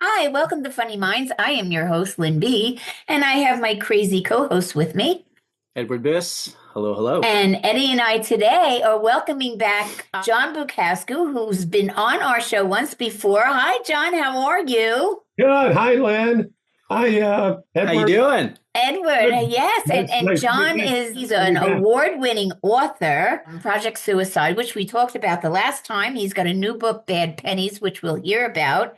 Hi, welcome to Funny Minds. I am your host, Lynn B., and I have my crazy co-host with me, Edward Biss. Hello, hello. And Eddie and I today are welcoming back John BOUKOWSKI, who's been on our show once before. Hi, John. How are you? Good. Hi, Lynn. Hi, Edward. How you doing? Edward, yes. And Nice John he's an award-winning author on Project Suicide, which we talked about the last time. He's got a new book, Bad Pennies, which we'll hear about.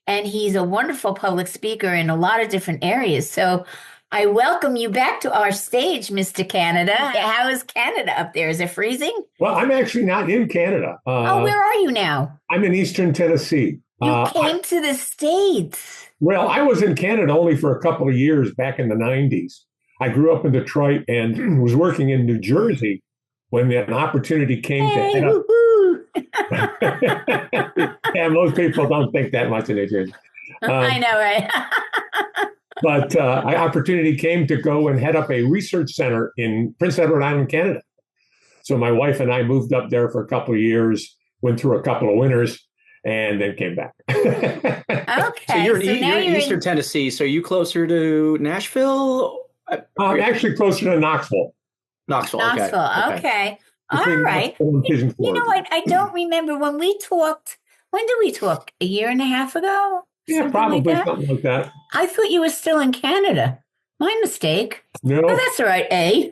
And he's a wonderful public speaker in a lot of different areas. So I welcome you back to our stage, Mr. Canada. How is Canada up there? Is it freezing? Well, I'm actually not in Canada. Where are you now? I'm in Eastern Tennessee. You came to the States. Well, I was in Canada only for a couple of years back in the 90s. I grew up in Detroit and was working in New Jersey when an opportunity came to head up. Yeah, most people don't think that much in New Jersey. I know, right? But an opportunity came to go and head up a research center in Prince Edward Island, Canada. So my wife and I moved up there for a couple of years, went through a couple of winters, and then came back. Okay. So you're in Eastern Tennessee. So are you closer to Nashville? I'm actually closer to Knoxville. Knoxville. Okay. All right. You know what? I don't remember when we talked. When did we talk? A year and a half ago? Yeah, probably something like that. I thought you were still in Canada. My mistake. No. Oh, that's all right, eh?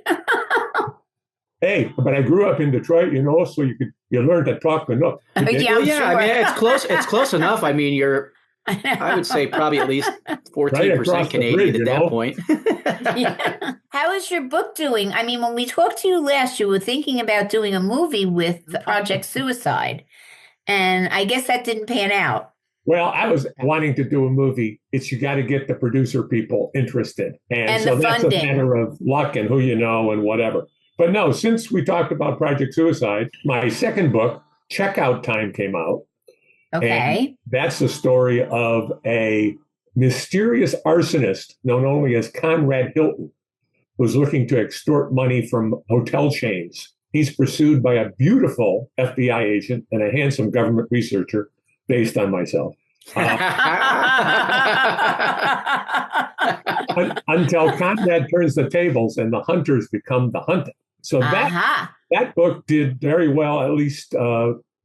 Hey, but I grew up in Detroit, so you learned to talk enough. Yeah, sure. I mean, it's close. It's close enough. I mean, I would say probably at least 14% Canadian at that point. Yeah. How is your book doing? I mean, when we talked to you last, you were thinking about doing a movie with Project Suicide, and I guess that didn't pan out. Well, I was wanting to do a movie. You got to get the producer people interested. And so that's a matter of luck and who you know and whatever. But no, since we talked about Project Suicide, my second book, Checkout Time, came out. Okay. And that's the story of a mysterious arsonist known only as Conrad Hilton, who's looking to extort money from hotel chains. He's pursued by a beautiful FBI agent and a handsome government researcher based on myself. Until Conrad turns the tables and the hunters become the hunted. So that book did very well, at least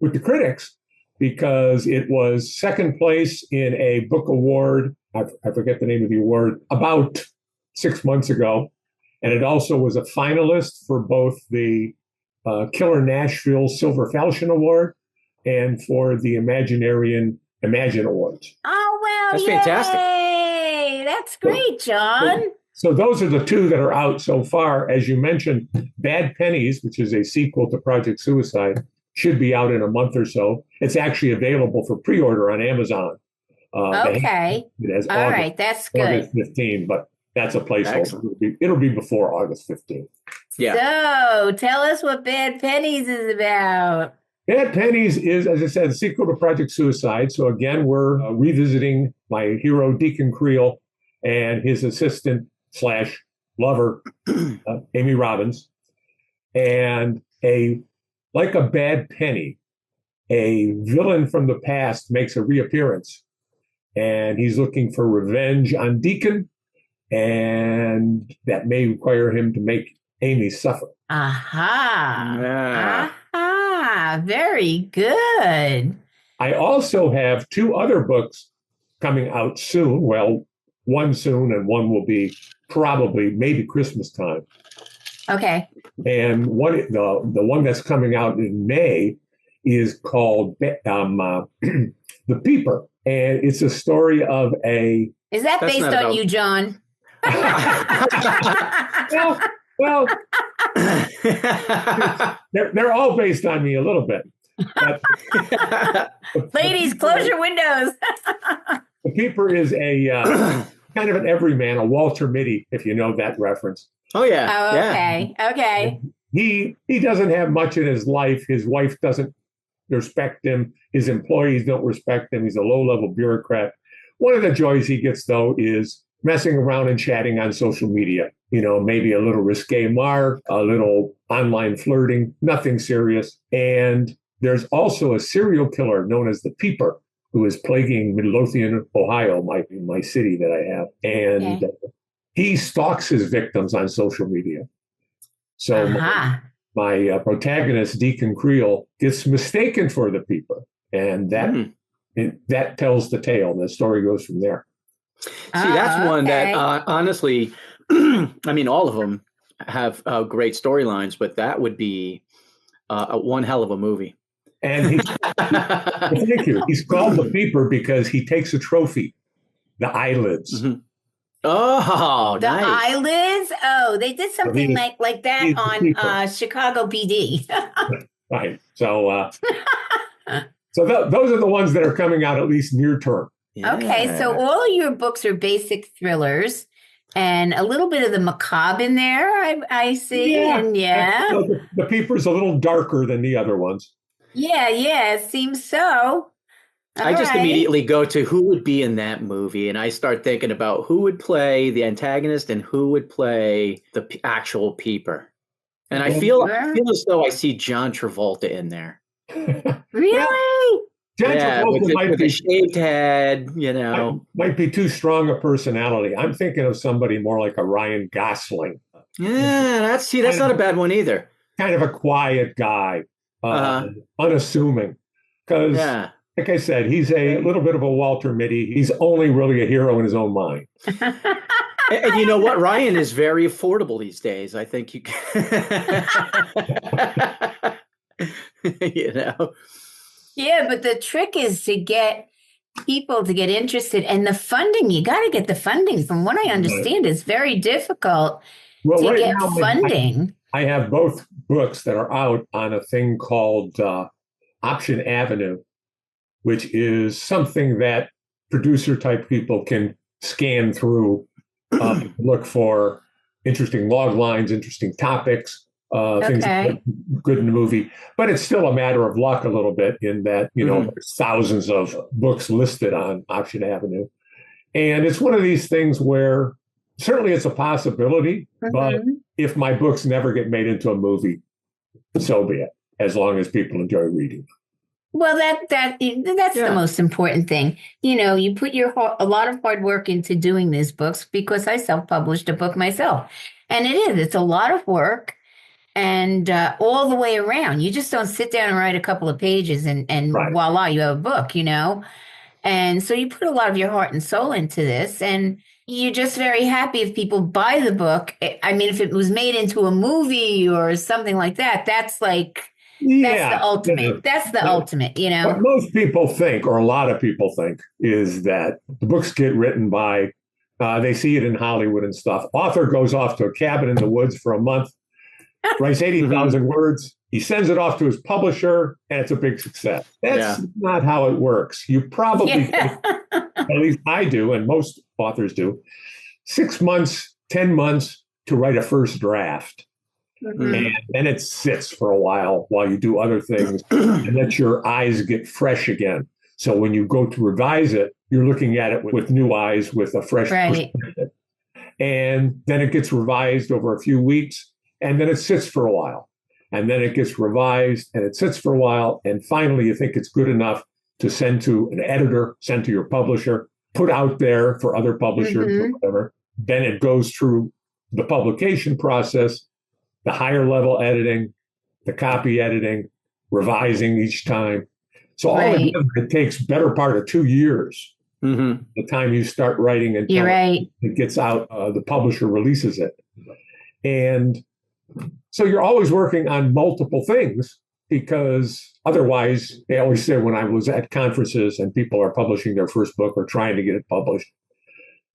with the critics, because it was second place in a book award. I forget the name of the award, about 6 months ago. And it also was a finalist for both the Killer Nashville Silver Falchion Award and for the Imagine Awards. Oh, well, that's fantastic. That's great, John. So those are the two that are out so far. As you mentioned, Bad Pennies, which is a sequel to Project Suicide, should be out in a month or so. It's actually available for pre-order on Amazon. Okay. All right, that's good. August 15, but that's a placeholder. It'll be before August 15. Yeah. So tell us what Bad Pennies is about. Bad Pennies is, as I said, a sequel to Project Suicide. So again, we're revisiting my hero, Deacon Creel, and his assistant/lover, Amy Robbins. And like a bad penny, a villain from the past makes a reappearance. And he's looking for revenge on Deacon. And that may require him to make Amy suffer. Aha. Yeah. Aha. Very good. I also have two other books coming out soon. Well, one soon and one will be probably maybe Christmas time. Okay. And the one that's coming out in May is called The Peeper. And it's a story of a... Is that based on you, John? well, they're all based on me a little bit. But, ladies, close your windows. The Peeper is a kind of an everyman, a Walter Mitty, if you know that reference. Oh, yeah. Oh, okay. Yeah. Okay. He doesn't have much in his life. His wife doesn't respect him. His employees don't respect him. He's a low-level bureaucrat. One of the joys he gets, though, is messing around and chatting on social media. Maybe a little risque mark, a little online flirting, nothing serious. And there's also a serial killer known as the Peeper, who is plaguing Midlothian, Ohio, my city that I have. And he stalks his victims on social media. So my protagonist, Deacon Creel, gets mistaken for the Peeper. And that tells the tale. And the story goes from there. See, that's one that honestly, I mean, all of them have great storylines, but that would be one hell of a movie. And thank you. He's called the Peeper because he takes a trophy, the eyelids. Mm-hmm. Oh, the nice. eyelids. Oh, they did something like that on Chicago PD. Right. So, those are the ones that are coming out at least near term. Yeah. Okay, so all of your books are basic thrillers, and a little bit of the macabre in there. I see. Yeah. And the Peeper's a little darker than the other ones. Yeah, it seems so. I just immediately go to who would be in that movie, and I start thinking about who would play the antagonist and who would play the actual Peeper. And I feel as though I see John Travolta in there. Really? John Travolta with a shaved head, might be too strong a personality. I'm thinking of somebody more like a Ryan Gosling. Yeah, that's not a bad one either. Kind of a quiet guy, unassuming. Because, like I said, he's a little bit of a Walter Mitty. He's only really a hero in his own mind. And you know what? Ryan is very affordable these days. I think you can. Yeah, but the trick is to get people to get interested, and the funding. You got to get the funding. From what I understand, it's very difficult to get funding. I have both books that are out on a thing called Option Avenue, which is something that producer type people can scan through, look for interesting log lines, interesting topics. Things that are good in the movie, but it's still a matter of luck a little bit in that, there's thousands of books listed on Option Avenue. And it's one of these things where certainly it's a possibility, but if my books never get made into a movie, so be it, as long as people enjoy reading them. Well, that's the most important thing. You put a lot of hard work into doing these books, because I self-published a book myself. And it's a lot of work. And all the way around, you just don't sit down and write a couple of pages and voila, you have a book, And so you put a lot of your heart and soul into this, and you're just very happy if people buy the book. I mean, if it was made into a movie or something like that, that's like, that's the ultimate. Yeah. That's the ultimate, What most people think, or a lot of people think, is that the books get written by, they see it in Hollywood and stuff. Author goes off to a cabin in the woods for a month, writes 80,000 words. He sends it off to his publisher, and it's a big success. That's not how it works. You probably, think, at least I do, and most authors do, 6 months, 10 months to write a first draft. And then it sits for a while you do other things and let your eyes get fresh again. So when you go to revise it, you're looking at it with new eyes, with a fresh perspective. And then it gets revised over a few weeks. And then it sits for a while, and then it gets revised, and it sits for a while. And finally, you think it's good enough to send to an editor, send to your publisher, put out there for other publishers or whatever. Then it goes through the publication process, the higher level editing, the copy editing, revising each time. So all together, it takes better part of 2 years. The time you start writing until it gets out, the publisher releases it. And so you're always working on multiple things, because otherwise, they always say, when I was at conferences and people are publishing their first book or trying to get it published,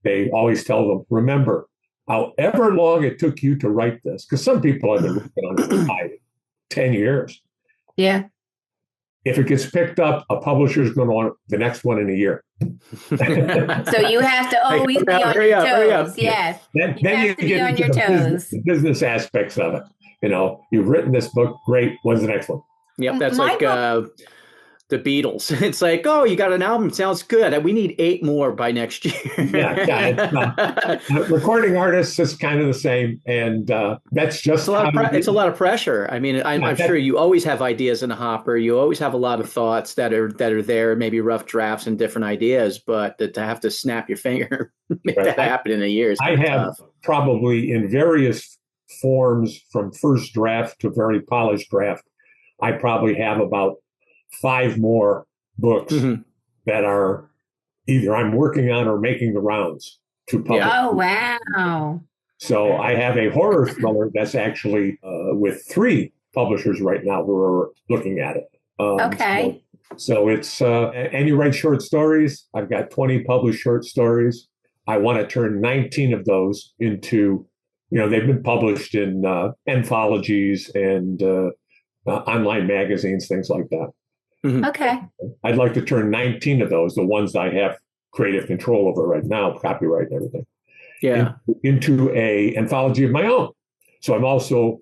they always tell them, remember, however long it took you to write this, because some people have been working on it for 10 years. Yeah. If it gets picked up, a publisher is going to want the next one in a year. So you have to always be on your toes. Yes. Then you have to be on your toes. The business aspects of it. You've written this book. Great. When's the next one? Yep. That's the Beatles. It's like, oh, you got an album, sounds good. We need 8 more by next year. Recording artists is kind of the same, and that's just it's a lot of pressure. I mean, I'm sure you always have ideas in a hopper. You always have a lot of thoughts that are there, maybe rough drafts and different ideas, but to have to snap your finger, make that happen in a year is I have probably in various forms, from first draft to very polished draft, I probably have about 5 more books that are either I'm working on or making the rounds to publish. Oh, wow. So I have a horror thriller that's actually with 3 publishers right now who are looking at it. Okay. So it's, and you write short stories. I've got 20 published short stories. I want to turn 19 of those into, they've been published in anthologies and online magazines, things like that. Okay. I'd like to turn 19 of those, the ones I have creative control over right now, copyright and everything, into a anthology of my own. So I'm also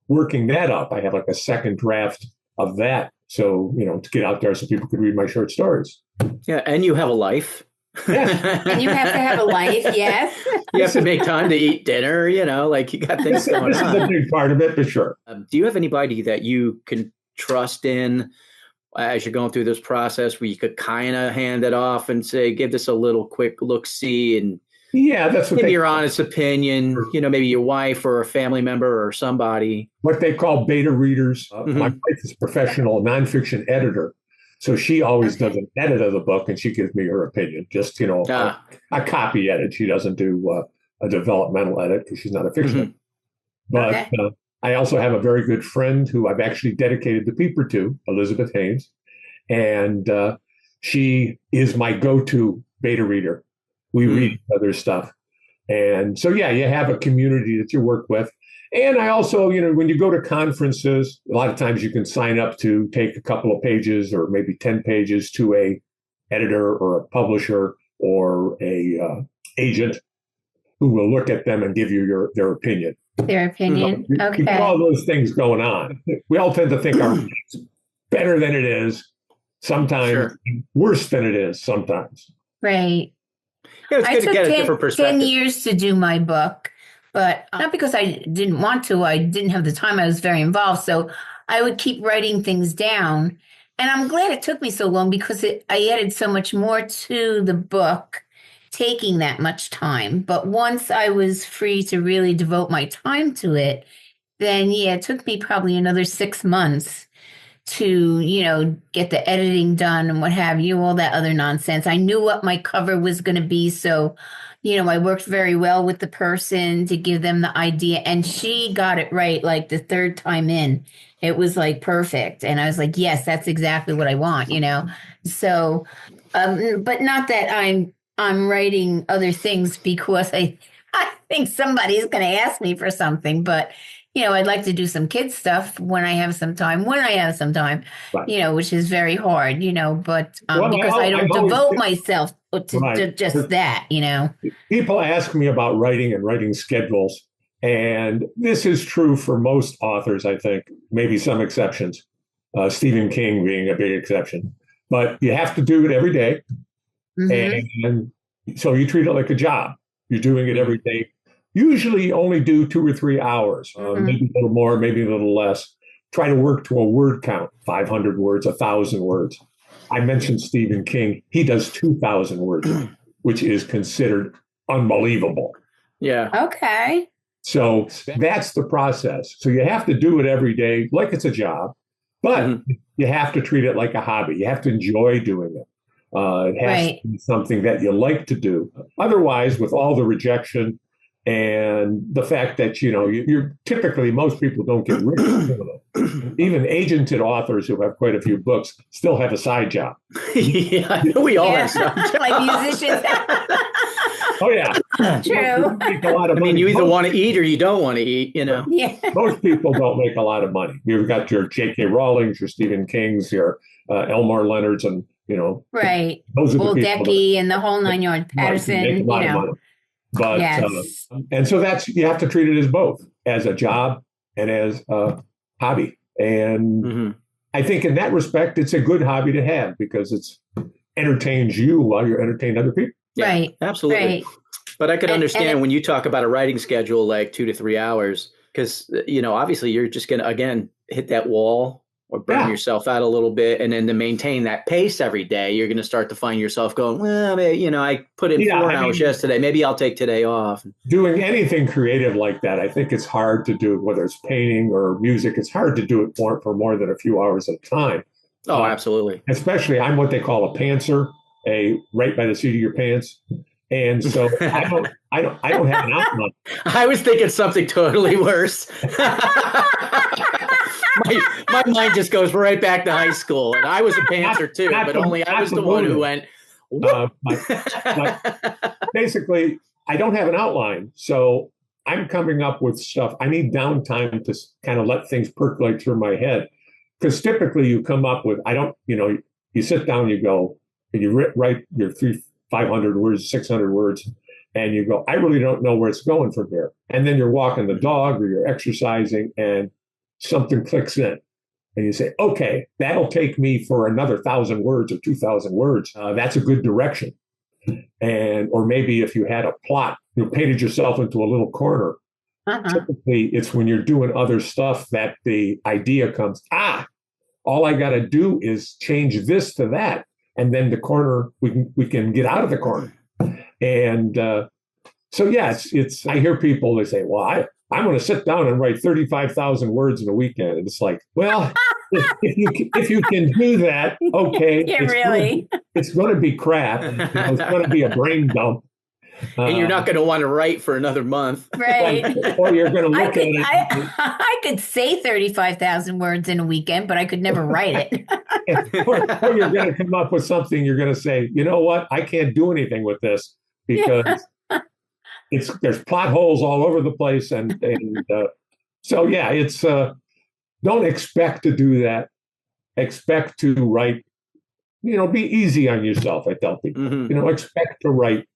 working that up. I have like a second draft of that. So, to get out there so people could read my short stories. Yeah. And you have a life. Yes. And you have to have a life, yes. You have to make time to eat dinner, like you got things going on. This is a big part of it, for sure. Do you have anybody that you can trust in as you're going through this process where you could kind of hand it off and say, give this a little quick look-see and that's what maybe your honest opinion, maybe your wife or a family member or somebody. What they call beta readers. My wife is a professional nonfiction editor. So she always does an edit of the book and she gives me her opinion, just, a copy edit. She doesn't do a developmental edit because she's not a fiction. But I also have a very good friend who I've actually dedicated the Peeper to, Elizabeth Haynes. And she is my go-to beta reader. We read other stuff. And so, you have a community that you work with. And I also, when you go to conferences, a lot of times you can sign up to take a couple of pages or maybe 10 pages to a editor or a publisher or a agent who will look at them and give you their opinion. Their opinion. Okay. You got all those things going on. We all tend to think our it's better than it is, sometimes worse than it is sometimes. Right. Yeah, it's good to get a different perspective. 10 years to do my book, but not because I didn't want to. I didn't have the time. I was very involved. So I would keep writing things down. And I'm glad it took me so long because I added so much more to the book, taking that much time. But once I was free to really devote my time to it, then it took me probably another 6 months to, get the editing done and what have you, all that other nonsense. I knew what my cover was going to be. So, I worked very well with the person to give them the idea. And she got it right like the 3rd time in. It was like perfect. And I was like, yes, that's exactly what I want, So, but not that I'm writing other things because I think somebody's going to ask me for something, but I'd like to do some kids stuff when I have some time, right. Which is very hard, but because I don't devote myself to just that, People ask me about writing and writing schedules. And this is true for most authors, I think, maybe some exceptions, Stephen King being a big exception. But you have to do it every day. And so you treat it like a job. You're doing it every day. Usually only do 2 or 3 hours, maybe a little more, maybe a little less. Try to work to a word count, 500 words, 1,000 words. I mentioned Stephen King. He does 2,000 words, which is considered unbelievable. Yeah. Okay. So that's the process. So you have to do it every day like it's a job, but you have to treat it like a hobby. You have to enjoy doing it. It has to be something that you like to do. Otherwise, with all the rejection and the fact that, you're typically, most people don't get rich. Even agented authors who have quite a few books still have a side job. Yeah, we all have side jobs. Like musicians. Oh, yeah. True. Make a lot of money. You either want to eat or you don't want to eat, Yeah. Most people don't make a lot of money. You've got your J.K. Rowlings, your Stephen Kings, your Elmore Leonards, and, Right. Those are the people Decky and the whole 9 yards, Patterson, make a lot of money. But, and so you have to treat it as both, as a job and as a hobby. And I think in that respect, it's a good hobby to have because it's entertains you while you're entertaining other people. Yeah, right. absolutely. Right. But I could understand when you talk about a writing schedule like 2 to 3 hours, because, obviously you're just going to, again, hit that wall or burn yourself out a little bit. And then to maintain that pace every day, you're going to start to find yourself going, well, I put in 4 hours yesterday. Maybe I'll take today off. Doing anything creative like that, I think it's hard to do, whether it's painting or music. It's hard to do it for more than a few hours at a time. Oh, absolutely. Especially, I'm what they call a pantser, a right by the seat of your pants. And so I don't have an outline. I was thinking something totally worse. my mind just goes right back to high school, and I was a pantser too, but only I was the one who went. Basically, I don't have an outline, so I'm coming up with stuff. I need downtime to kind of let things percolate through my head, because typically you come up with you sit down, you go, and you write your 500 words, 600 words, and you go, I really don't know where it's going from here. And then you're walking the dog or you're exercising and something clicks in. And you say, okay, that'll take me for another 1,000 words or 2,000 words. That's a good direction. Or maybe if you had a plot, you painted yourself into a little corner. Typically, it's when you're doing other stuff that the idea comes, all I got to do is change this to that. And then the corner, we can get out of the corner. And so, it's I hear people, they say, well, I'm going to sit down and write 35,000 words in a weekend. And it's like, well, if you can do that, okay. It's going to be crap. It's going to be a brain dump. And you're not going to want to write for another month. Right. Or you're going to look at it. I could say 35,000 words in a weekend, but I could never write it. or you're going to come up with something, you're going to say, you know what? I can't do anything with this because there's plot holes all over the place. It's don't expect to do that. Expect to write, be easy on yourself, I tell people. Mm-hmm. Expect to write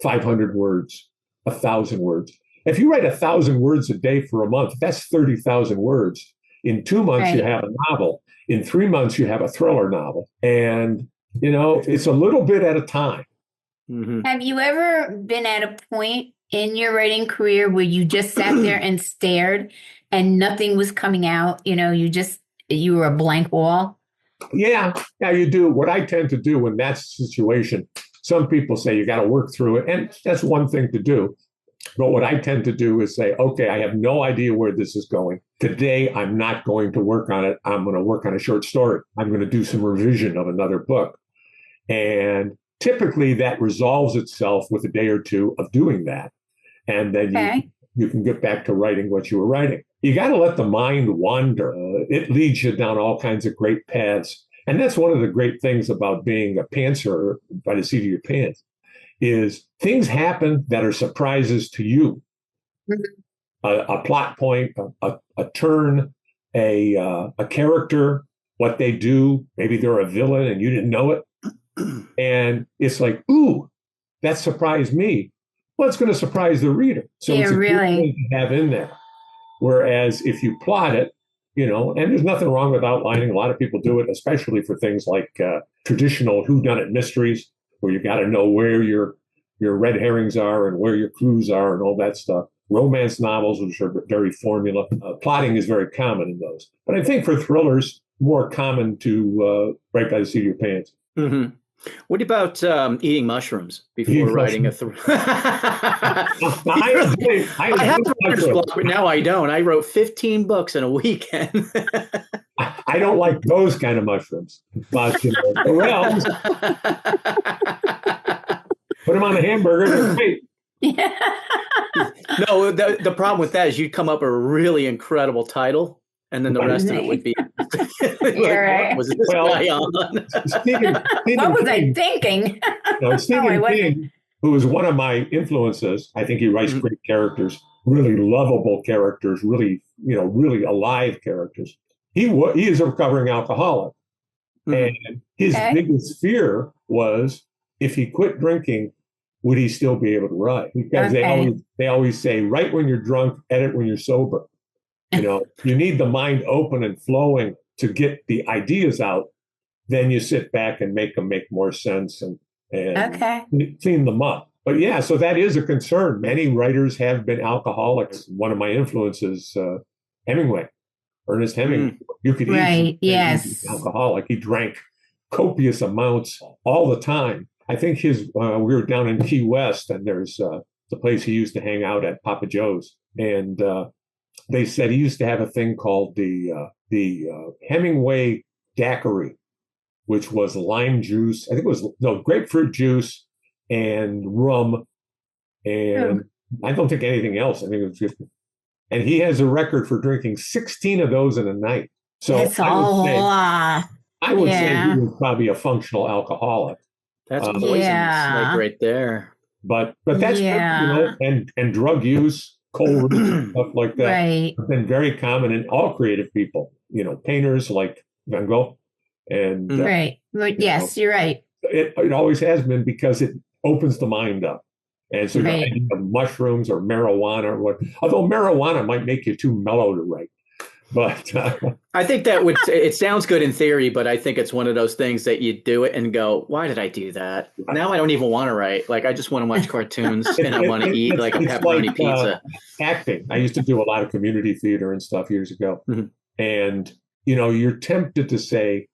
500 words, 1,000 words. If you write 1,000 words a day for a month, that's 30,000 words. In 2 months, you have a novel. In 3 months, you have a thriller novel. And, it's a little bit at a time. Mm-hmm. Have you ever been at a point in your writing career where you just sat there and stared and nothing was coming out? You were a blank wall? Yeah, you do. What I tend to do in that situation, some people say you got to work through it, and that's one thing to do. But what I tend to do is say, okay, I have no idea where this is going. Today, I'm not going to work on it. I'm going to work on a short story. I'm going to do some revision of another book. And typically that resolves itself with a day or two of doing that. And then you can get back to writing what you were writing. You got to let the mind wander. It leads you down all kinds of great paths. And that's one of the great things about being a pantser by the seat of your pants is things happen that are surprises to you. Mm-hmm. A plot point, a turn, a character, what they do. Maybe they're a villain and you didn't know it. And it's like, ooh, that surprised me. Well, it's going to surprise the reader. So it's a good thing to have in there. Whereas if you plot it, and there's nothing wrong with outlining. A lot of people do it, especially for things like traditional whodunit mysteries, where you got to know where your red herrings are and where your clues are and all that stuff. Romance novels, which are very formula. Plotting is very common in those. But I think for thrillers, more common to write by the seat of your pants. Mm-hmm. What about eating mushrooms before writing a thriller? I have a writer's block, but now I don't. I wrote 15 books in a weekend. I don't like those kind of mushrooms. But, well, put them on a hamburger. Wait. No, the problem with that is you'd come up with a really incredible title. And then the rest of it would be what was this guy on? Stephen what was King, I thinking? Stephen King, who is one of my influences, I think he writes great characters, really lovable characters, really alive characters. He is a recovering alcoholic. And his biggest fear was if he quit drinking, would he still be able to write? Because they always say, write when you're drunk, edit when you're sober. You need the mind open and flowing to get the ideas out, then you sit back and make them make more sense and clean them up. But yeah, so that is a concern. Many writers have been alcoholics. One of my influences, Hemingway, Ernest Hemingway. You could easily say he was an alcoholic. He drank copious amounts all the time. I think we were down in Key West, and there's the place he used to hang out at, Papa Joe's, and they said he used to have a thing called the Hemingway daiquiri, which was lime juice. I think it was grapefruit juice and rum, and I don't think anything else. I think it was just, and he has a record for drinking 16 of those in a night. So I would say he was probably a functional alcoholic. That's poison snake right there. But that's and drug use, cold stuff like that have been very common in all creative people. Painters like Van Gogh, and yes, you're right. It always has been, because it opens the mind up. And so the idea of mushrooms or marijuana or what, although marijuana might make you too mellow to write. But I think it sounds good in theory, but I think it's one of those things that you do it and go, why did I do that? Now I don't even want to write. Like, I just want to watch cartoons and I want to eat like a pepperoni pizza. Acting. I used to do a lot of community theater and stuff years ago. Mm-hmm. And, you're tempted to say,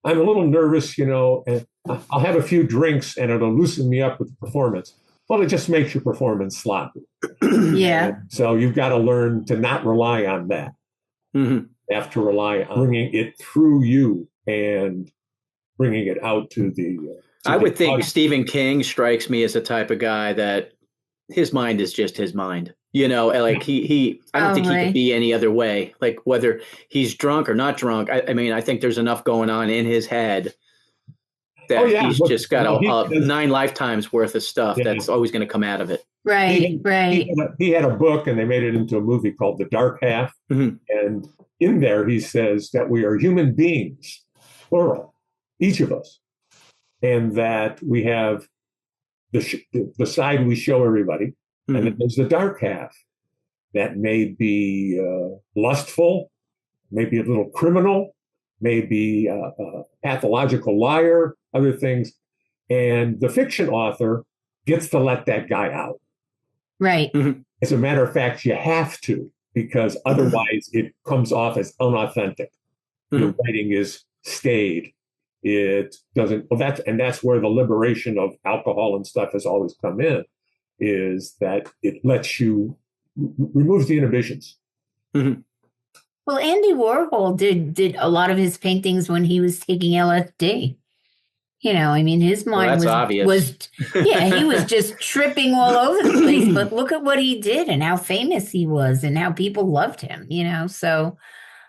I'm a little nervous, and I'll have a few drinks and it'll loosen me up with the performance. Well, it just makes your performance sloppy. And so you've got to learn to not rely on that. Mm-hmm. You have to rely on bringing it through you and bringing it out to the. I would think Stephen King strikes me as a type of guy that his mind is just his mind. Like he I don't think he could be any other way. Like, whether he's drunk or not drunk, I mean, I think there's enough going on in his head that he's just got 9 lifetimes worth of stuff that's always going to come out of it. Right. He had a book, and they made it into a movie called The Dark Half. Mm-hmm. And in there, he says that we are human beings, plural, each of us, and that we have the side we show everybody, mm-hmm. and then there's the dark half that may be lustful, maybe a little criminal, maybe a pathological liar, other things. And the fiction author gets to let that guy out. Right. Mm-hmm. As a matter of fact, you have to, because otherwise it comes off as unauthentic. Mm-hmm. Your writing is staid. It doesn't. Well, that's where the liberation of alcohol and stuff has always come in, is that it lets you removes the inhibitions. Mm-hmm. Well, Andy Warhol did a lot of his paintings when he was taking LSD. I mean, his mind was he was just tripping all over the place. But look at what he did and how famous he was and how people loved him, So,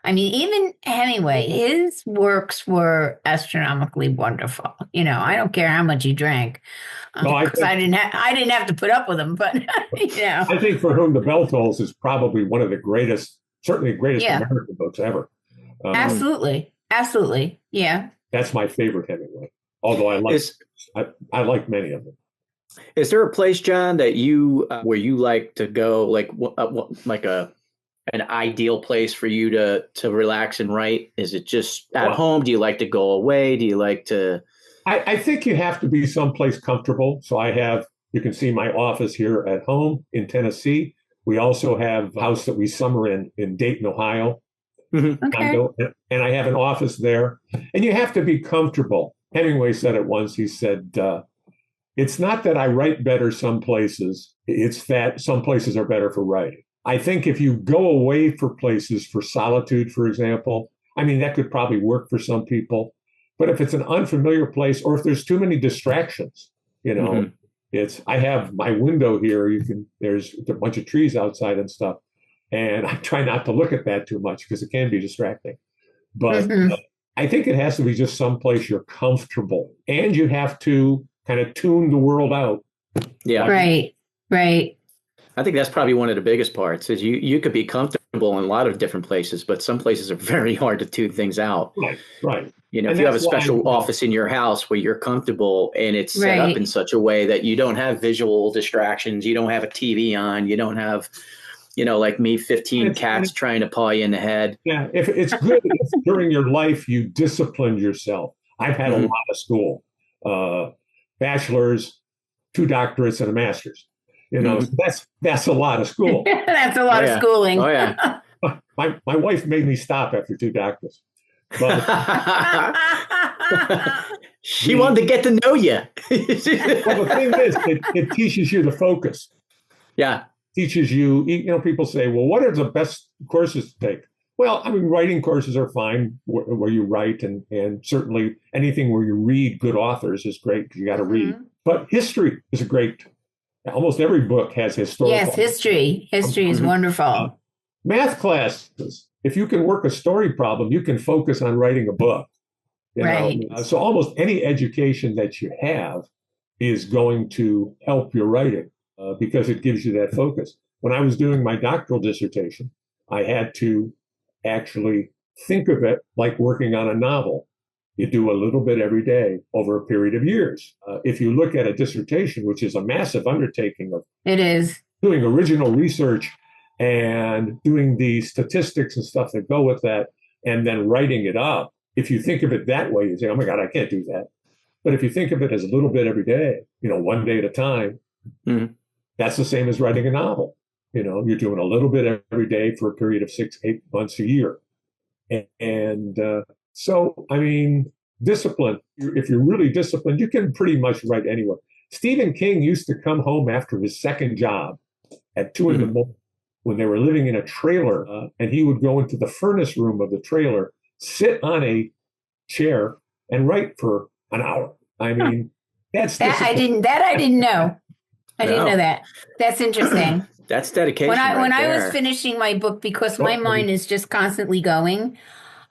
I mean, even Hemingway, his works were astronomically wonderful. I don't care how much he drank. Because I didn't have to put up with him. But, I think For Whom the Bell Tolls is probably one of the greatest, certainly the greatest American books ever. Absolutely. Yeah. That's my favorite Hemingway. Although I like many of them. Is there a place, John, that where you like to go, like an ideal place for you to relax and write? Is it just at home? Do you like to go away? Do you like to? I think you have to be someplace comfortable. So you can see my office here at home in Tennessee. We also have a house that we summer in Dayton, Ohio. Mm-hmm. Okay. And I have an office there. And you have to be comfortable. Hemingway said it once. He said, it's not that I write better some places. It's that some places are better for writing. I think if you go away for places for solitude, for example, I mean, that could probably work for some people. But if it's an unfamiliar place, or if there's too many distractions, mm-hmm. I have my window here. There's a bunch of trees outside and stuff. And I try not to look at that too much because it can be distracting. But mm-hmm. I think it has to be just someplace you're comfortable, and you have to kind of tune the world out. Yeah. Right. I think that's probably one of the biggest parts is you could be comfortable in a lot of different places, but some places are very hard to tune things out. Right. If you have a special office in your house where you're comfortable and it's set up in such a way that you don't have visual distractions, you don't have a TV on, you don't have like me, 15 cats trying to paw you in the head. Yeah, if it's good, if during your life you disciplined yourself. I've had a lot of school, bachelor's, 2 doctorates, and a master's. That's a lot of school. That's a lot of schooling. Oh yeah. My wife made me stop after 2 doctorates. But she wanted to get to know you. Well, the thing is, it teaches you to focus. Yeah. Teaches you, people say, well, what are the best courses to take? Well, I mean, writing courses are fine where you write, and certainly anything where you read good authors is great because you got to read. But history is almost every book has historical. Yes, history. History is wonderful. Math classes, if you can work a story problem, you can focus on writing a book. Right. So almost any education that you have is going to help your writing because it gives you that focus. When I was doing my doctoral dissertation, I had to actually think of it like working on a novel. You do a little bit every day over a period of years. If you look at a dissertation, which is a massive undertaking of it is doing original research and doing the statistics and stuff that go with that, and then writing it up. If you think of it that way, you say, oh my God, I can't do that. But if you think of it as a little bit every day, 1 day at a time, that's the same as writing a novel. You're doing a little bit every day for a period of 6-8 months a year. So, I mean, discipline, if you're really disciplined, you can pretty much write anywhere. Stephen King used to come home after his second job at 2 in the morning when they were living in a trailer, and he would go into the furnace room of the trailer, sit on a chair, and write for an hour. I mean, that's discipline. I didn't know. I didn't know that. That's interesting. That's dedication. When I was finishing my book, because my mind is just constantly going,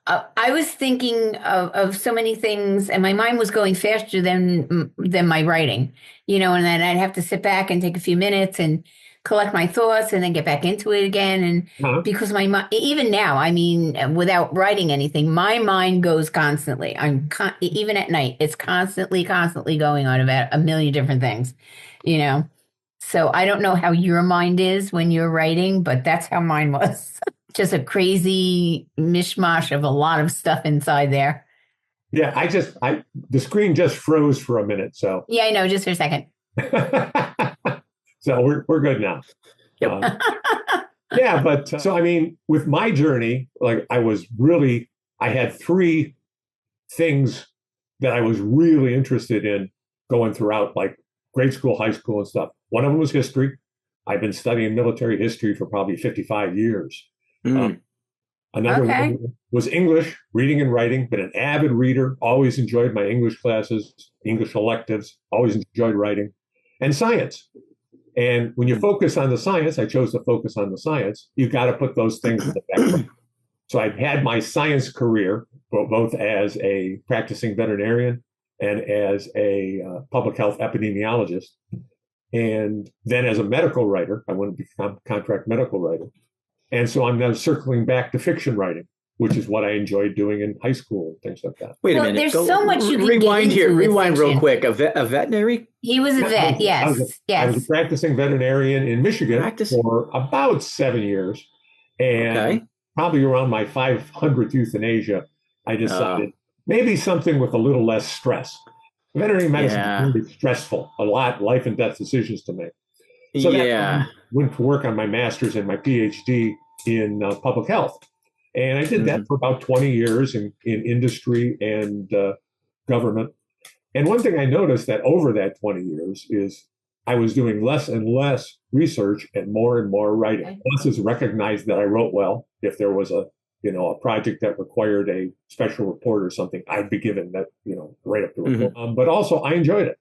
I was thinking of so many things, and my mind was going faster than my writing, and then I'd have to sit back and take a few minutes and collect my thoughts and then get back into it again. And because my mind, even now, I mean, without writing anything, my mind goes constantly. Even at night, it's constantly going on about a million different things, So I don't know how your mind is when you're writing, but that's how mine was. Just a crazy mishmash of a lot of stuff inside there. Yeah, the screen just froze for a minute. So yeah, I know, just for a second. So we're good now. Yep. Yeah, but so I mean, with my journey, like I had 3 things that I was really interested in going throughout, like grade school, high school, and stuff. One of them was history. I've been studying military history for probably 55 years. Another one was English, reading and writing, been an avid reader, always enjoyed my English classes, English electives, always enjoyed writing, and science. And when you focus on the science, I chose to focus on the science, you got to put those things in the background. So I've had my science career, both as a practicing veterinarian and as a public health epidemiologist. And then as a medical writer, I wanted to become a contract medical writer. And so I'm now circling back to fiction writing, which is what I enjoyed doing in high school and things like that. Wait a minute. There's so much you can rewind get into Rewind real quick. A veterinary? He was a vet, yes. I was a practicing veterinarian in Michigan for about 7 years. And probably around my 500th euthanasia, I decided maybe something with a little less stress. Veterinary medicine is really stressful, a lot, life and death decisions to make. So I went to work on my master's and my PhD in public health. And I did that for about 20 years in industry and government. And one thing I noticed that over that 20 years is I was doing less and less research and more writing. Bosses recognized that I wrote well. If there was a project that required a special report or something, I'd be given that, right up the report. But also I enjoyed it.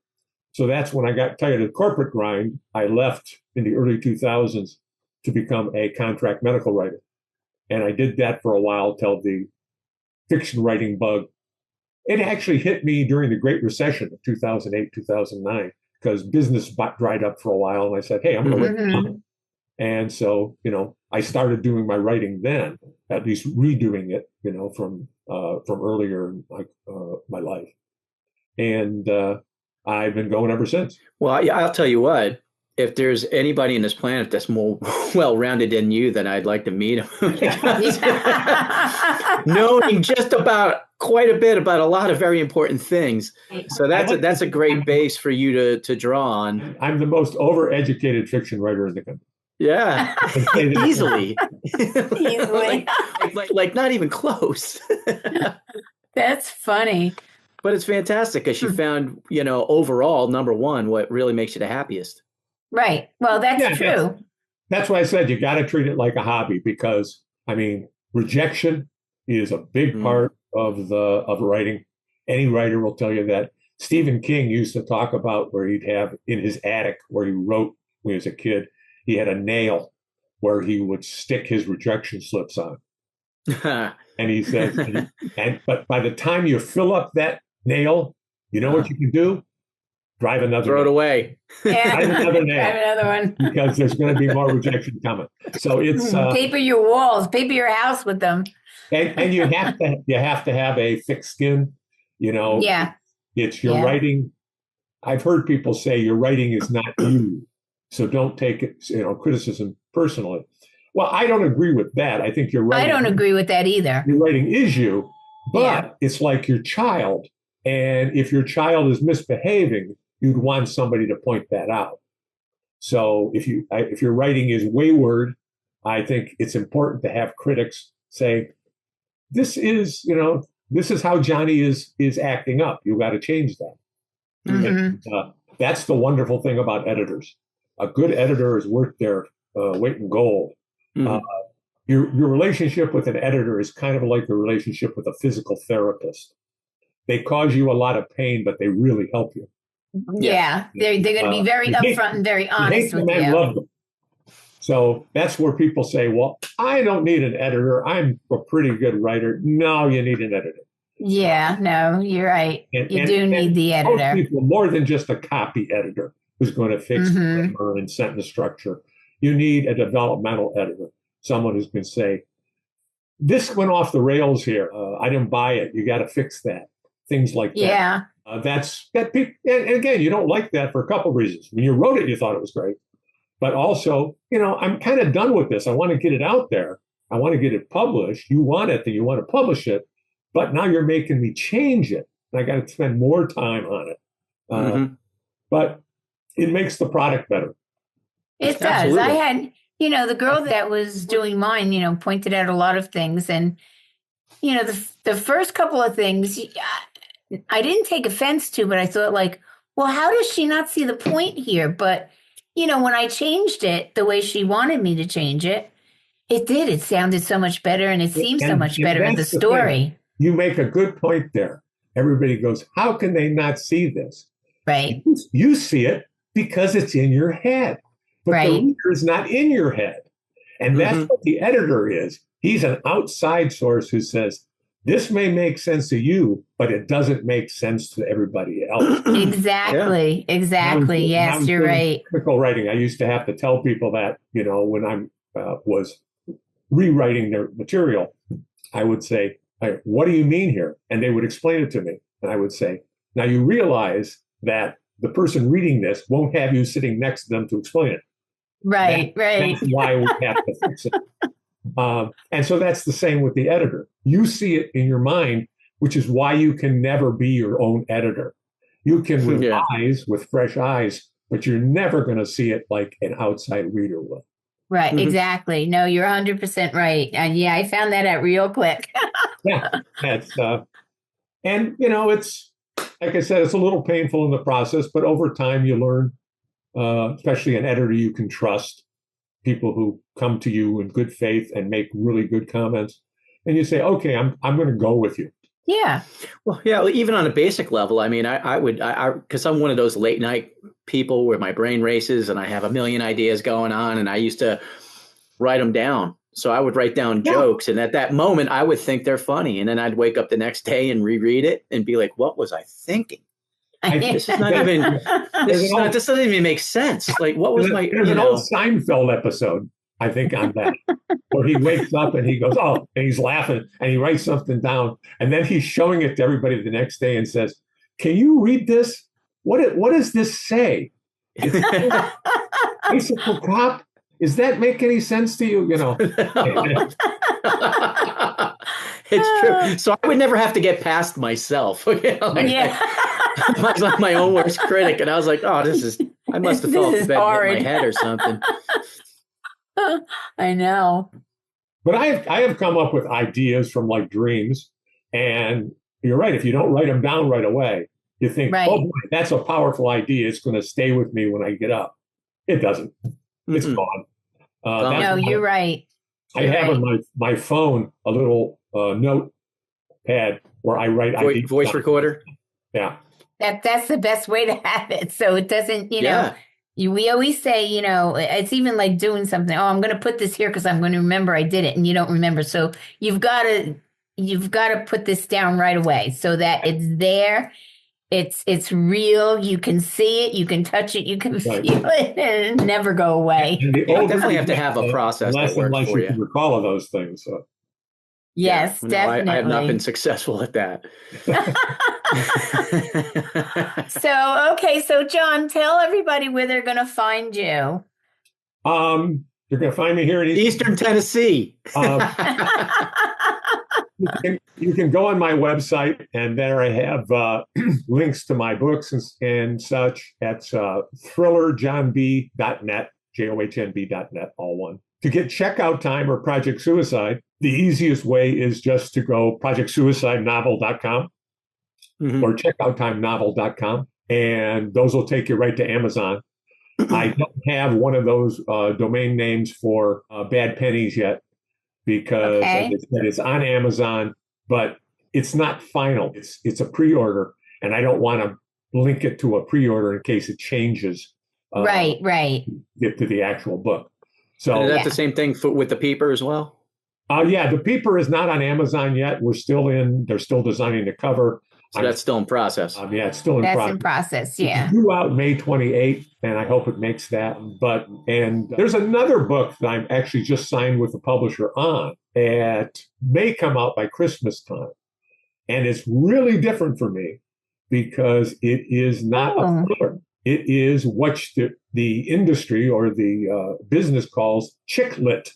So that's when I got tired of the corporate grind. I left in the early 2000s to become a contract medical writer. And I did that for a while till the fiction writing bug. It actually hit me during the Great Recession of 2008, 2009, because business dried up for a while. And I said, hey, I'm going to write a novel. And so, I started doing my writing then, at least redoing it, from earlier in my life. And I've been going ever since. Well, I'll tell you what, if there's anybody in this planet that's more well-rounded than you, then I'd like to meet him. Knowing just about quite a bit about a lot of very important things. So that's a great base for you to draw on. I'm the most overeducated fiction writer in the country. Yeah, easily. Easily. like not even close. That's funny. But it's fantastic because you found, overall, number one, what really makes you the happiest. Right. Well, that's true. That's why I said you got to treat it like a hobby because, rejection is a big part of writing. Any writer will tell you that. Stephen King used to talk about where he'd have in his attic where he wrote when he was a kid, he had a nail where he would stick his rejection slips on. And he said, but by the time you fill up that nail, you know what you can do? Drive another Throw it away. Yeah. Drive another nail. Drive another one. Because there's going to be more rejection coming. So it's paper your walls, paper your house with them. And you have to have a thick skin, Yeah. It's your writing. I've heard people say your writing is not you. So don't take it, criticism personally. Well, I don't agree with that. I think you're right. I don't agree with that either. Your writing is you, but it's like your child. And if your child is misbehaving, you'd want somebody to point that out. So if your writing is wayward, I think it's important to have critics say, this is how Johnny is acting up. You got to change that. And, that's the wonderful thing about editors. A good editor is worth their weight in gold. Your relationship with an editor is kind of like a relationship with a physical therapist. They cause you a lot of pain, but they really help you. Yeah, they're going to be very upfront and very honest with you. Love them. So that's where people say, well, I don't need an editor. I'm a pretty good writer. No, you need an editor. Yeah, no, you're right. You do need the editor. People, more than just a copy editor who's going to fix grammar and sentence structure. You need a developmental editor, someone who's going to say, this went off the rails here. I didn't buy it. You got to fix that. Things like that. Yeah. And again, you don't like that for a couple of reasons. When you wrote it, you thought it was great. But also, I'm kind of done with this. I want to get it out there. I want to get it published. You want it, then you want to publish it. But now you're making me change it. And I got to spend more time on it. But it makes the product better. It does. Absolutely. I had, the girl that was doing mine, pointed out a lot of things. And, the first couple of things I didn't take offense to, but I thought well, how does she not see the point here? But, when I changed it the way she wanted me to change it, it did. It sounded so much better and it seemed so much better in the story. You make a good point there. Everybody goes, how can they not see this? Right. You see it because it's in your head. But the reader is not in your head. And that's what the editor is. He's an outside source who says, this may make sense to you, but it doesn't make sense to everybody else. Exactly. Yeah. Exactly. Yes, you're right. Critical writing. I used to have to tell people that, when I was rewriting their material, I would say, what do you mean here? And they would explain it to me. And I would say, now you realize that the person reading this won't have you sitting next to them to explain it. Right. That's why we have to fix it. And so that's the same with the editor. You see it in your mind, which is why you can never be your own editor. You can revise with fresh eyes, but you're never going to see it like an outside reader will. Right, exactly. No, you're 100% right. And I found that out real quick. That's and it's like I said, it's a little painful in the process, but over time you learn, especially an editor you can trust, people who come to you in good faith and make really good comments, and you say, okay, I'm going to go with you. Yeah. Well, yeah, even on a basic level, I would, because I'm one of those late night people where my brain races and I have a million ideas going on, and I used to write them down. So I would write down jokes, and at that moment I would think they're funny. And then I'd wake up the next day and reread it and be like, what was I thinking? This is not even, this doesn't even make sense. Like, what was there's an old Seinfeld episode, I think, on that, where he wakes up and he goes, oh, and he's laughing and he writes something down. And then he's showing it to everybody the next day and says, can you read this? What does this say? Bicycle cop? Does that make any sense to you? It's true. So I would never have to get past myself. Yeah. I was like my own worst critic, and I was like, "Oh, I must have fell off the bed and hit my head or something." I know. But I have come up with ideas from like dreams, and you're right. If you don't write them down right away, you think, Right. "Oh boy, that's a powerful idea. It's going to stay with me when I get up." It doesn't. It's gone. No, you're right. I have on my phone a little notepad where I write ideas. Voice recorder. Yeah. That's the best way to have it. So it doesn't, we always say, it's even like doing something. Oh, I'm going to put this here because I'm going to remember I did it, and you don't remember. So you've got to put this down right away so that it's there. It's real. You can see it. You can touch it. You can feel it, and it'll never go away. You definitely have to have a process that works for you. Can recall of those things. So. Yes, definitely. I have not been successful at that. So John, tell everybody where they're going to find you. You're going to find me here in Eastern Tennessee. You can go on my website, and there I have links to my books and such. That's thrillerjohnb.net, JOHNB.net, all one. To get checkout time or Project Suicide, the easiest way is just to go projectsuicidenovel.com or checkouttimenovel.com, and those will take you right to Amazon. I don't have one of those domain names for Bad Pennies yet because it's on Amazon, but it's not final. It's a pre-order, and I don't want to link it to a pre-order in case it changes. Right. Get to the actual book. So is that the same thing with the Peeper as well? The Peeper is not on Amazon yet. They're still designing the cover. So that's still in process. It's still in process. That's in process, yeah. It's due out May 28th, and I hope it makes that. And there's another book that I'm actually just signed with the publisher on. It may come out by Christmas time. And it's really different for me because it is not a thriller. It is what the industry or the business calls chick lit,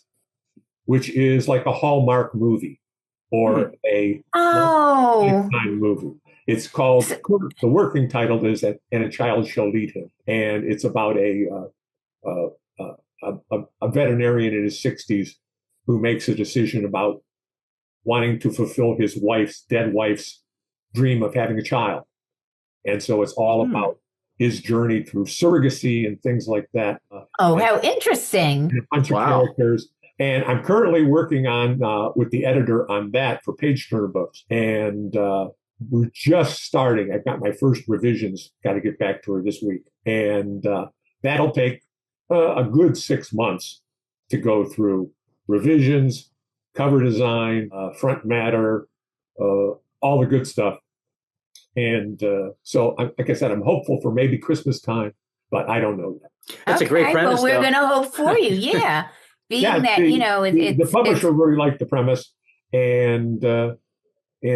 which is like a Hallmark movie or a time movie. It's called, the working title is And a Child Shall Lead Him. And it's about a veterinarian in his 60s who makes a decision about wanting to fulfill his dead wife's dream of having a child. And so it's all about his journey through surrogacy and things like that. How interesting. And a bunch of characters. And I'm currently working on with the editor on that for Page Turner Books. And we're just starting. I've got my first revisions, got to get back to her this week. And that'll take a good 6 months to go through revisions, cover design, front matter, all the good stuff. And so, like I said, I'm hopeful for maybe Christmas time, but I don't know yet. That's a great premise. Well, we're going to hope for you. Yeah. The publisher really liked the premise. And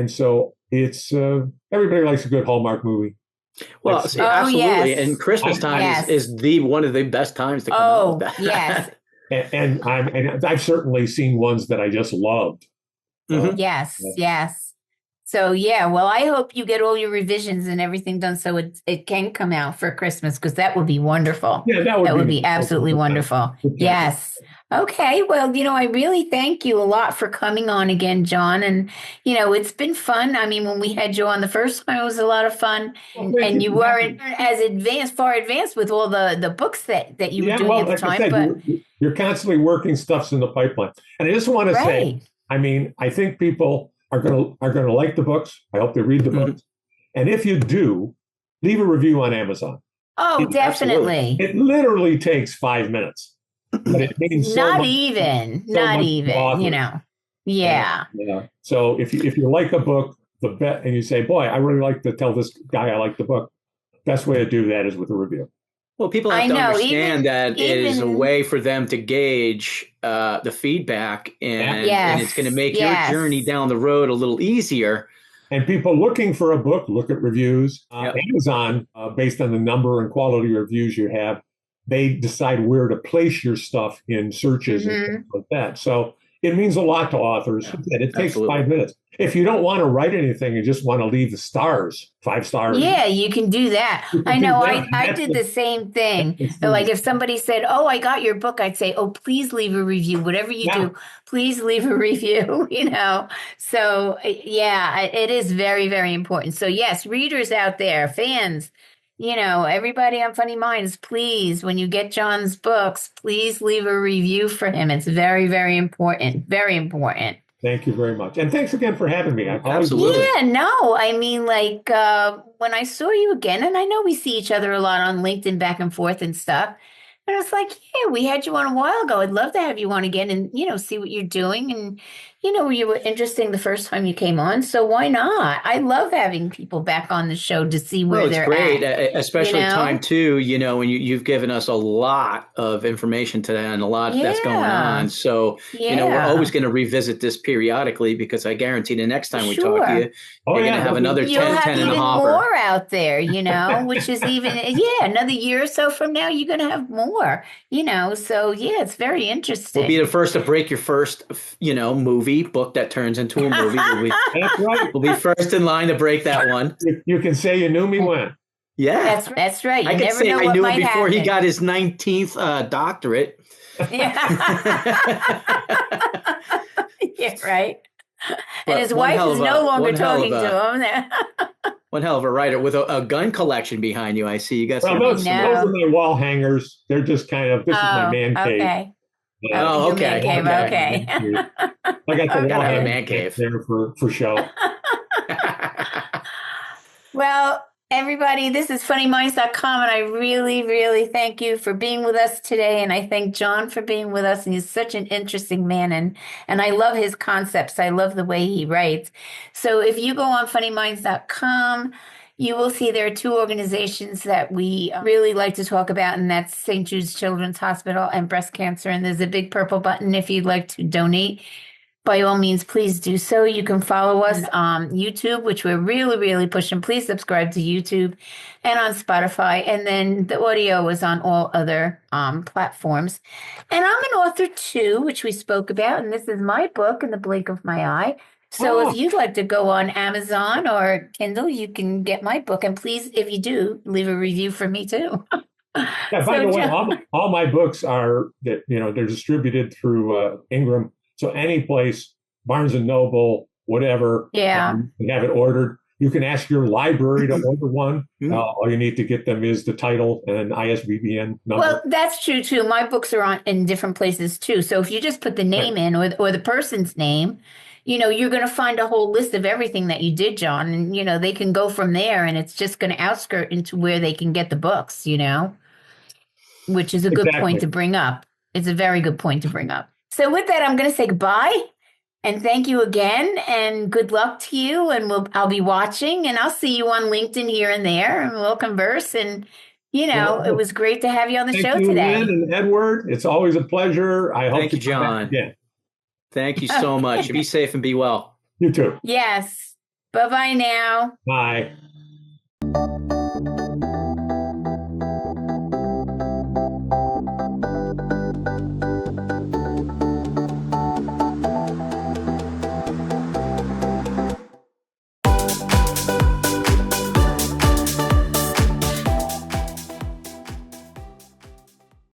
so it's everybody likes a good Hallmark movie. Well, absolutely. Yes. And Christmas time is one of the best times to come out with that. Yes. and I've certainly seen ones that I just loved. Yes. So, well, I hope you get all your revisions and everything done so it can come out for Christmas, because that would be wonderful. Yeah, that would be absolutely wonderful. Yes. Okay. Well, I really thank you a lot for coming on again, John. And, it's been fun. I mean, when we had you on the first time, it was a lot of fun. And you weren't as far advanced with all the books that you were doing at the time. But you're constantly working stuffs in the pipeline. And I just want to say, I mean, I think people are going to like the books. I hope they read the books. And if you do, leave a review on Amazon. Oh, definitely. It literally takes 5 minutes. But it means not even. Yeah. So if you like a book, and you say, boy, I really like to tell this guy I like the book, best way to do that is with a review. Well, people have to understand that it is a way for them to gauge the feedback, and it's going to make your journey down the road a little easier. And people looking for a book, look at reviews. Amazon, based on the number and quality of reviews you have, they decide where to place your stuff in searches and things like that. So it means a lot to authors. Yeah, it takes absolutely. 5 minutes. If you don't want to write anything and just want to leave the stars, 5 stars. Yeah, you can do that. I know. I did the same thing. Like if somebody said, "Oh, I got your book," I'd say, "Oh, please leave a review. Whatever you do, please leave a review." So yeah, it is very, very important. So yes, readers out there, fans, everybody on Funny Minds, please, when you get John's books, please leave a review for him. It's very, very important. Very important. Thank you very much. And thanks again for having me. Absolutely. Yeah, no, I mean, when I saw you again, and I know we see each other a lot on LinkedIn back and forth and stuff. And I was like, yeah, we had you on a while ago. I'd love to have you on again and, see what you're doing. And, you were interesting the first time you came on. So why not? I love having people back on the show to see where they're great. at. Especially time too, when you've given us a lot of information today and a lot that's going on. So, we're always going to revisit this periodically because I guarantee the next time we talk to you, you're going to have another 10 in the hopper. More out there, which is even, another year or so from now, you're going to have more, so yeah, it's very interesting. We'll be the first to break your first, movie book that turns into a movie. That's right. We'll be first in line to break that one. You can say you knew me when. Yeah. That's right. I can say I knew him before he got his 19th doctorate. Yeah. Yeah, right. And his wife is no longer talking to him. One hell of a writer with a gun collection behind you. I see you got some. Those are my wall hangers. They're just kind of, this is my man cave. Okay. Okay. Okay. I got the wall hanger man cave there for show. Well, everybody, this is funnyminds.com, and I really, really thank you for being with us today. And I thank John for being with us. And he's such an interesting man. And I love his concepts. I love the way he writes. So if you go on funnyminds.com, you will see there are 2 organizations that we really like to talk about, and that's St. Jude's Children's Hospital and breast cancer. And there's a big purple button if you'd like to donate. By all means, please do so. You can follow us on YouTube, which we're really, really pushing. Please subscribe to YouTube and on Spotify. And then the audio is on all other platforms. And I'm an author too, which we spoke about. And this is my book, In the Blink of My Eye. So if you'd like to go on Amazon or Kindle, you can get my book. And please, if you do, leave a review for me too. Yeah, by the way, all my books are, they're distributed through Ingram. So any place, Barnes & Noble, whatever, you can have it ordered. You can ask your library to order one. All you need to get them is the title and an ISBN number. Well, that's true too. My books are in different places too. So if you just put the name in or the person's name, you're going to find a whole list of everything that you did, John. And, they can go from there, and it's just going to outskirt into where they can get the books, which is a good point to bring up. It's a very good point to bring up. So with that, I'm going to say goodbye and thank you again, and good luck to you. And I'll be watching, and I'll see you on LinkedIn here and there, and we'll converse. And, it was great to have you on the show today. Thank you, Lynn and Edward. It's always a pleasure. I hope Thank you, John. Yeah. Thank you so much. Be safe and be well. You too. Yes. Bye-bye now. Bye.